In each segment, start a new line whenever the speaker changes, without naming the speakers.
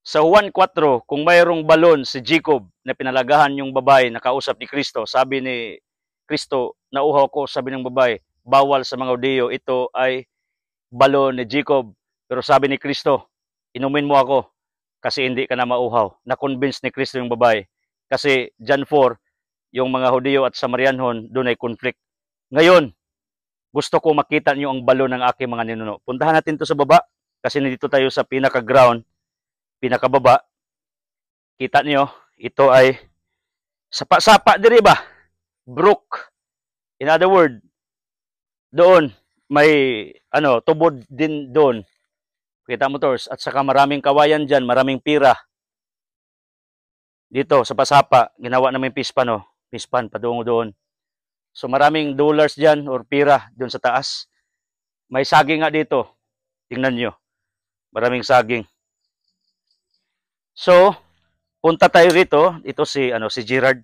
Sa Juan 4, kung mayroong balon si Jacob na pinalagahan yung babae na kausap ni Kristo, sabi ni Kristo, nauhaw ko, sabi ng babae, bawal sa mga Hudiyo, ito ay balon ni Jacob. Pero sabi ni Kristo, inumin mo ako kasi hindi ka na mauhaw. Na-convince ni Kristo yung babae. Kasi John 4, yung mga Hudiyo at Samarianhon, doon ay conflict. Ngayon, gusto ko makita niyo ang balon ng aking mga ninuno. Puntahan natin to sa baba kasi nandito tayo sa pinaka-ground, pinakababa. Kita niyo, ito ay sapa-sapa diri ba? Brook. In other word, doon may tubod din doon. Kita mo tors, at saka maraming kawayan diyan, maraming pira. Dito sa pasapa, ginawa namin pispan pispan padungo doon. So maraming dollars diyan or pira doon sa taas. May saging nga dito. Tingnan niyo. Maraming saging. So, punta tayo rito. Ito si Gerard.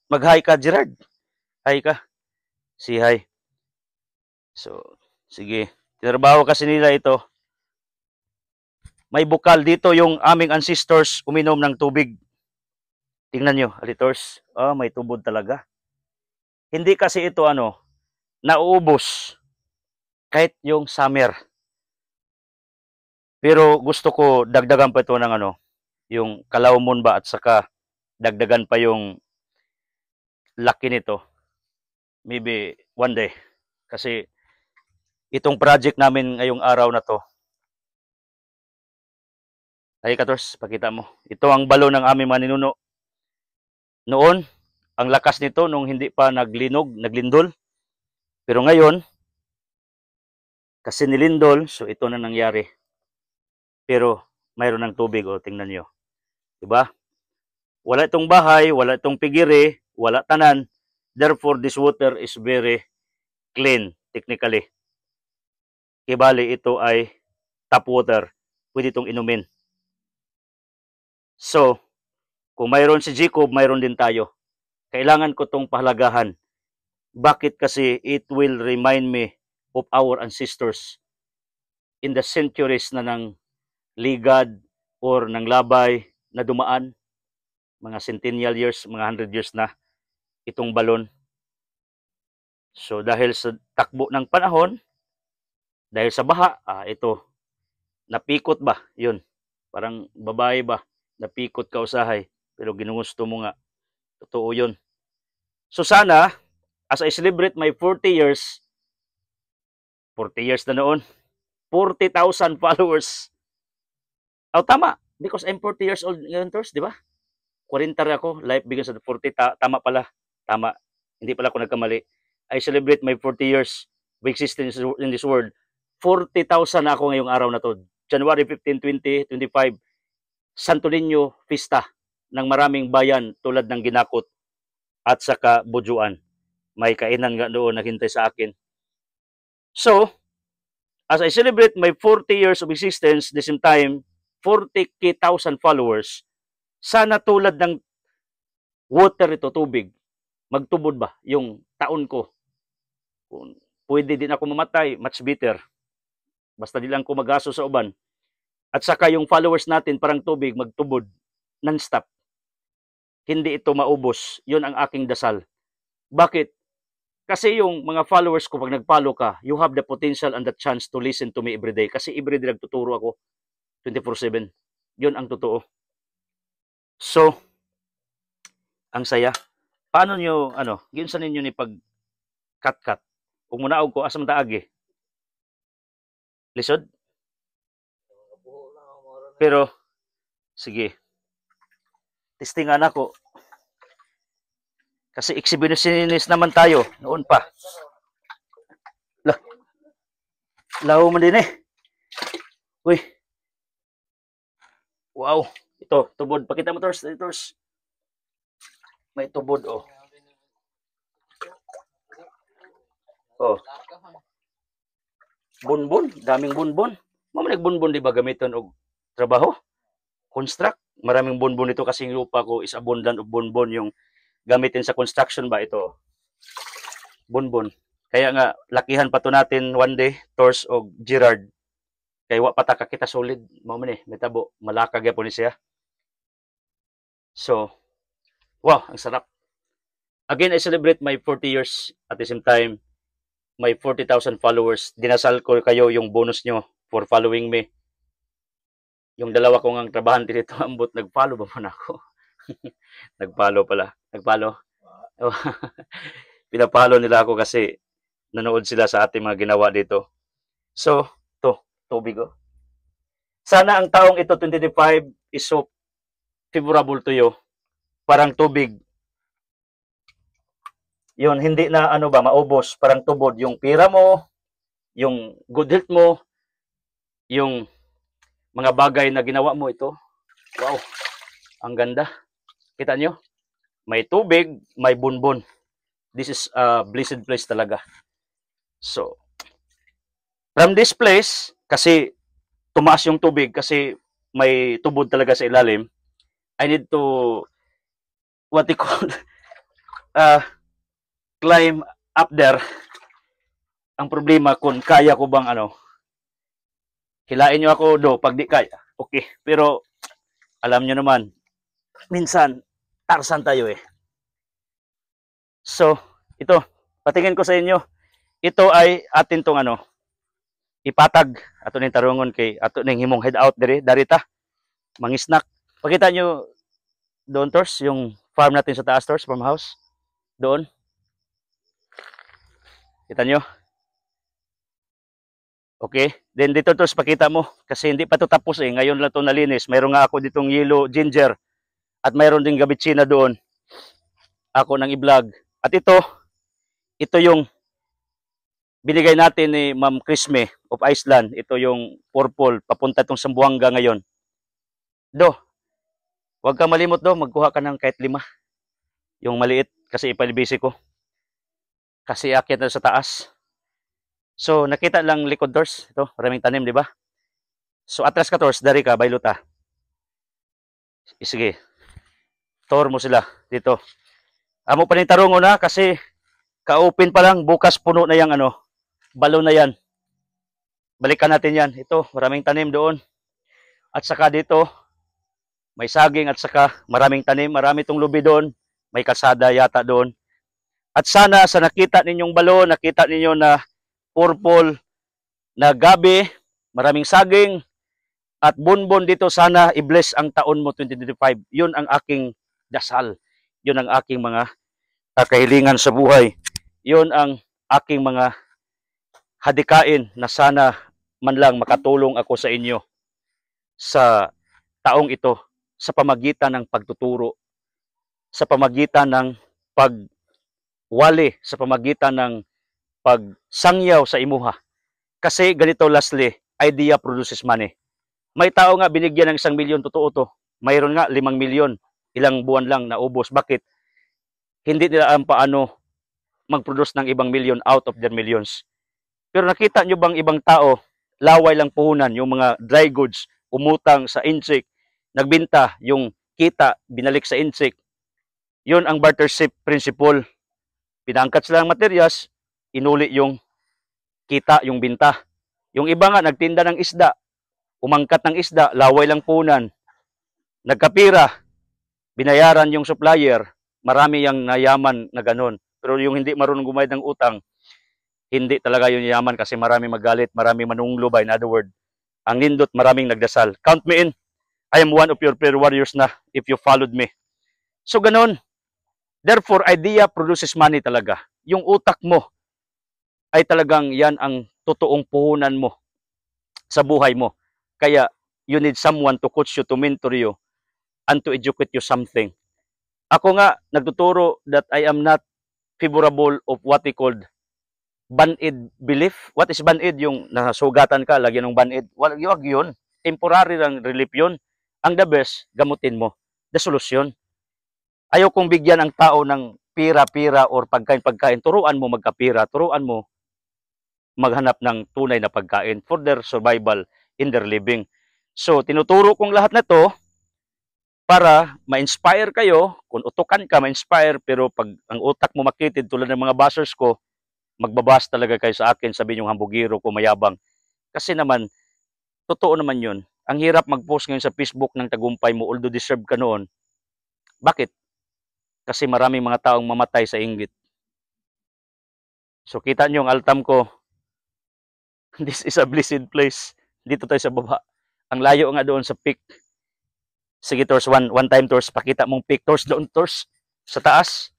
Mag-hi ka, Gerard. Hi ka. Si hi. So, sige. Tinrabaho kasi nila ito. May bukal dito yung aming ancestors uminom ng tubig. Tingnan nyo, alitors. May tubod talaga. Hindi kasi ito nauubos. Kahit yung summer. Pero gusto ko dagdagan pa ito ng yung kalawmon ba at saka dagdagan pa yung laki nito. Maybe one day. Kasi itong project namin ngayong araw na to. Ay, Kators, pakita mo. Ito ang balon ng aming mga ninuno. Noon, ang lakas nito nung hindi pa naglindol. Pero ngayon, kasi nilindol, so ito na nangyari. Pero mayroon ng tubig, tingnan nyo. Diba? Wala itong bahay, wala itong pigiri, wala tanan. Therefore, this water is very clean, technically. Kibali, ito ay tap water. Pwede itong inumin. So, kung mayroon si Jacob, mayroon din tayo. Kailangan ko itong pahalagahan. Bakit? Kasi it will remind me of our ancestors in the centuries na ng ligad or ng labay na dumaan, mga centennial years, mga 100 years na itong balon. So dahil sa takbo ng panahon, dahil sa baha, ito, napikot ba? Yun, parang babae ba? Napikot ka usahay, pero ginugusto mo nga. Totoo yun. So sana, as I celebrate my 40 years na noon, 40,000 followers. Tama. Because I'm 40 years old ngayon, Tors, di ba? 40 ako. Life begins at 40. Tama pala. Tama. Hindi pala ako nagkamali. I celebrate my 40 years of existence in this world. 40,000 na ako ngayong araw na to. January 15, 2025. Santo Niño Fiesta ng maraming bayan tulad ng Ginakot at saka Bujuan. May kainan nga doon naghintay sa akin. So, as I celebrate my 40 years of existence, the same time, 40,000 followers, sana tulad ng water ito, tubig, magtubod ba yung taon ko? Kung pwede din ako mamatay, much better. Basta di lang ko magaso sa uban. At saka yung followers natin, parang tubig, magtubod, non-stop. Hindi ito maubos. Yun ang aking dasal. Bakit? Kasi yung mga followers ko, pag nag-follow ka, you have the potential and the chance to listen to me every day. Kasi every day nagtuturo ako 24/7. Yun ang totoo. So, ang saya. Paano nyo, ginsa ninyo ni pag cut-cut? Kung munaog ko, asam taagi? Lisod? Pero, sige. Testingan ako. Kasi exhibitionist naman tayo. Noon pa. Lao man din eh. Uy. Wow. Ito, tubod. Pakita mo, Tors. May tubod, Bunbun. Daming bunbun. Mamalig bunbun, di ba, gamiton og trabaho? Construct. Maraming bunbun ito kasi yung lupa ko is abundant of bunbun. Yung gamitin sa construction ba ito? Bunbun. Kaya nga, lakihan pa to natin one day, Tors o Gerard. kay wa pa ta kakita solid mao man metabo malaka gyapon ni siya. So wow, ang sarap. Again, I celebrate my 40 years at the same time my 40,000 followers. Dinasal ko kayo yung bonus nyo for following me. Yung dalawa kong ang trabahan dito ambot nag-follow ba man ako. Nag-follow pala. Nag-follow. Pinapalo nila ako kasi nanood sila sa ating mga ginawa dito. So, tubig oh. Sana ang taong ito 2025 is so favorable to you. Parang tubig. Yun, hindi na ano ba, maubos. Parang tubod yung pira mo, yung good health mo, yung mga bagay na ginawa mo ito. Wow, ang ganda. Kita nyo? May tubig, may bunbun. This is a blessed place talaga. So, from this place, kasi tumaas yung tubig, kasi may tubod talaga sa ilalim, I need to, what they call, climb up there. Ang problema kung kaya ko bang hilain nyo ako do pag di kaya. Okay, pero alam nyo naman, minsan, tarsan tayo eh. So, ito, patingin ko sa inyo. Ito ay atin tong ipatag. Ato ning tarungon kay ato ning himong head out diri, darita. Mangisnak. Pakita nyo doon, Tors, yung farm natin sa taas, Tors, farmhouse. Doon. Kita nyo? Okay. Then dito, Tors, pakita mo. Kasi hindi pa ito tapos eh. Ngayon lang ito nalinis. Mayroon nga ako ditong yellow ginger. At mayroon din gabitsina doon. Ako nang i-vlog. At ito yung binigay natin ni Ma'am Crisme of Iceland. Ito yung purple. Papunta itong Sambuanga ngayon. Huwag kang malimot magkuha ka ng kahit 5. Yung maliit kasi ipalibisi ko. Kasi akyat na sa taas. So nakita lang likod, Tors. Ito, maraming tanim, di ba? So atras ka, Tors, dari ka, bayluta. Sige. Tour mo sila dito. Amo pa ning tarungon na kasi ka-open pa lang, bukas puno na yang balon na yan. Balikan natin yan. Ito, maraming tanim doon. At saka dito, may saging at saka maraming tanim. Marami itong lubi doon. May kalsada yata doon. At sana sa nakita ninyong balon, nakita ninyo na purple, na gabi, maraming saging, at bunbon dito, sana i-bless ang taon mo 2025. Yun ang aking dasal. Yun ang aking mga kahilingan sa buhay. Yun ang aking mga hadikain na sana man lang makatulong ako sa inyo sa taong ito sa pamagitan ng pagtuturo, sa pamagitan ng pagwali, sa pamagitan ng pagsangyaw sa imuha. Kasi ganito, lastly, idea produces money. May tao nga binigyan ng 1 milyon, totoo to. Mayroon nga 5 milyon, ilang buwan lang naubos. Bakit? Hindi nila paano mag-produce ng ibang milyon out of their millions. Pero nakita nyo bang ibang tao, laway lang puhunan, yung mga dry goods, umutang sa insik, nagbinta, yung kita, binalik sa insik. Yun ang bartership principle. Pinangkat sila ng materyas, inuli yung kita, yung binta. Yung iba nga, nagtinda ng isda, umangkat ng isda, laway lang puhunan, nagkapira, binayaran yung supplier, marami yung nayaman na ganun. Pero yung hindi marunong gumayad ng utang, hindi talaga yung yaman kasi marami magalit, marami manunglo ba. In other word, ang nindot, maraming nagdasal. Count me in. I am one of your prayer warriors na if you followed me. So ganun. Therefore, idea produces money talaga. Yung utak mo ay talagang yan ang totoong puhunan mo sa buhay mo. Kaya you need someone to coach you, to mentor you, and to educate you something. Ako nga, nagtuturo that I am not favorable of what we called band-aid belief. What is band-aid? Yung nasugatan ka, lagyan ng band-aid. Wag yun. Temporary lang relief yun. Ang the best, gamutin mo. The solution. Ayaw kong bigyan ang tao ng pira-pira or pagkain-pagkain. Turuan mo magkapira. Turuan mo maghanap ng tunay na pagkain for their survival in their living. So, tinuturo kong lahat na to para ma-inspire kayo. Kung utukan ka, ma-inspire. Pero pag ang utak mo makitid, tulad ng mga bashers ko, magbabas talaga kayo sa akin, sabihin yung hambugiro ko mayabang. Kasi naman, totoo naman yun. Ang hirap mag-post ngayon sa Facebook ng tagumpay mo, although deserve ka noon. Bakit? Kasi maraming mga taong mamatay sa inggit. So kita nyo ang altam ko, this is a blessed place. Dito tayo sa baba. Ang layo nga doon sa peak. Sige, Tors, one time, Tors, pakita mong peak, Tors, doon, Tors, sa taas.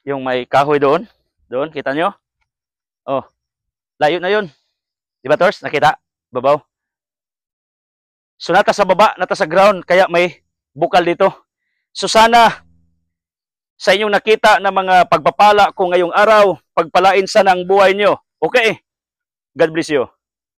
Yung may kahoy doon. Doon, kita nyo? Oh, layo na yun. Di ba, Tors? Nakita? Babaw. So, nata sa baba, nata sa ground, kaya may bukal dito. So, sana, sa inyong nakita na mga pagpapala ko ngayong araw, pagpalain sana ang buhay nyo. Okay? God bless you.